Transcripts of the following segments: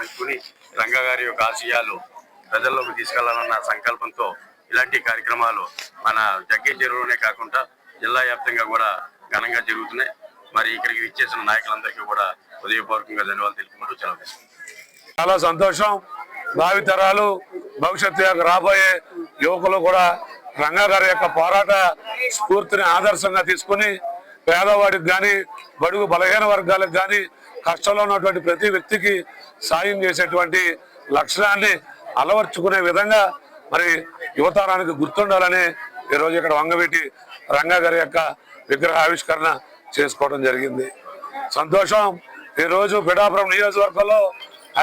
పంచుకుని రంగా గారి యొక్క ఆశయాలు ప్రజల్లోకి తీసుకెళ్లాలన్న సంకల్పంతో ఇలాంటి కార్యక్రమాలు మన జగ్గే చెరువులోనే కాకుండా జిల్లా వ్యాప్తంగా కూడా ఘనంగా జరుగుతున్నాయి. మరి ఇక్కడికి విచ్చేసిన నాయకులందరికీ కూడా హృదయపూర్వకంగా ధన్యవాదాలు తెలుపుకుంటూ చాలా సంతోషం. భావితరాలు భవిష్యత్తు రాబోయే యువకులు కూడా రంగా గారి యొక్క పోరాట స్ఫూర్తిని ఆదర్శంగా తీసుకుని పేదవాడికి కానీ బడుగు బలహీన వర్గాలకు కానీ కష్టంలో ఉన్నటువంటి ప్రతి వ్యక్తికి సాయం చేసేటువంటి లక్ష్యాన్ని అలవర్చుకునే విధంగా మరి యువతరానికి గుర్తుండాలని ఈరోజు ఇక్కడ వంగవీటి రంగా గారి యొక్క విగ్రహ ఆవిష్కరణ చేసుకోవడం జరిగింది. సంతోషం. ఈరోజు పిఠాపురం నియోజకవర్గంలో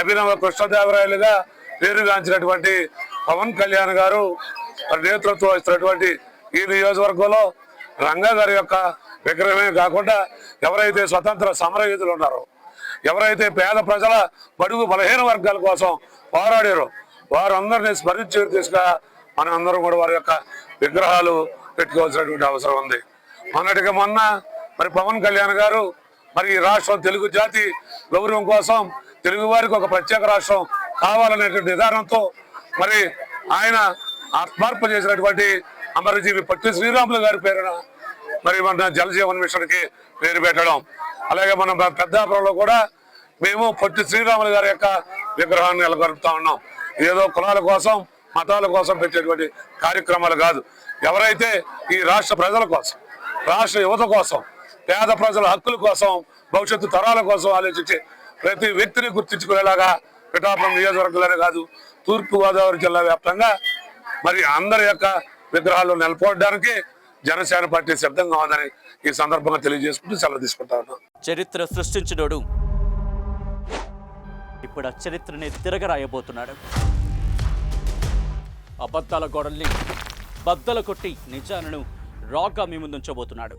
అభినవ కృష్ణదేవరాయలుగా పేరుగాంచినటువంటి పవన్ కళ్యాణ్ గారు నేతృత్వం వహిస్తున్నటువంటి ఈ నియోజకవర్గంలో రంగా గారి యొక్క విగ్రహమే కాకుండా ఎవరైతే స్వతంత్ర సమరయోధులు ఉన్నారో, ఎవరైతే పేద ప్రజల బడుగు బలహీన వర్గాల కోసం పోరాడారో వారందరినీ స్మరించే దిశగా మనం అందరం కూడా వారి యొక్క విగ్రహాలు పెట్టుకోవాల్సినటువంటి అవసరం ఉంది. మొన్నటికి మొన్న మరి పవన్ కళ్యాణ్ గారు మరి ఈ రాష్ట్రం తెలుగు జాతి గౌరవం కోసం తెలుగు వారికి ఒక ప్రత్యేక రాష్ట్రం కావాలనేటువంటి విధానంతో మరి ఆయన ఆత్మార్పణ చేసినటువంటి అమరజీవి పొట్టి శ్రీరాములు గారి పేరున మరి మన జలజీవన్ మిషన్ కి పేరు పెట్టడం, అలాగే మనం పెద్దాపురంలో కూడా మేము పొట్టి శ్రీరాములు గారి యొక్క విగ్రహాన్ని నెలకొల్పుతా ఉన్నాం. ఏదో కులాల కోసం మతాల కోసం పెట్టేటువంటి కార్యక్రమాలు కాదు. ఎవరైతే ఈ రాష్ట్ర ప్రజల కోసం, రాష్ట్ర యువత కోసం, పేద ప్రజల హక్కుల కోసం, భవిష్యత్తు తరాల కోసం ఆలోచించే ప్రతి వ్యక్తిని గుర్తించుకునేలాగా పిఠాపురం నియోజకవర్గంలోనే కాదు తూర్పుగోదావరి జిల్లా వ్యాప్తంగా మరి అందరి యొక్క విగ్రహాలు నెలకొల్పడానికి జనసేన పార్టీ సిద్ధంగా ఉందని ఈ సందర్భంగా తెలియజేసుకుంటూ సెలవు తీసుకుంటా ఉన్నాం. చరిత్ర సృష్టించినోడు ఇప్పుడు ఆ చరిత్రని తిరగరాయబోతున్నాడు. అబద్ధాల గోడల్ని బద్దలు కొట్టి నిజాలను రాగా మీ ముందుంచబోతున్నాడు.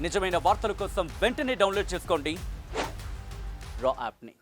నిజమైన వార్తల కోసం వెంటనే డౌన్లోడ్ చేసుకోండి రా యాప్ని.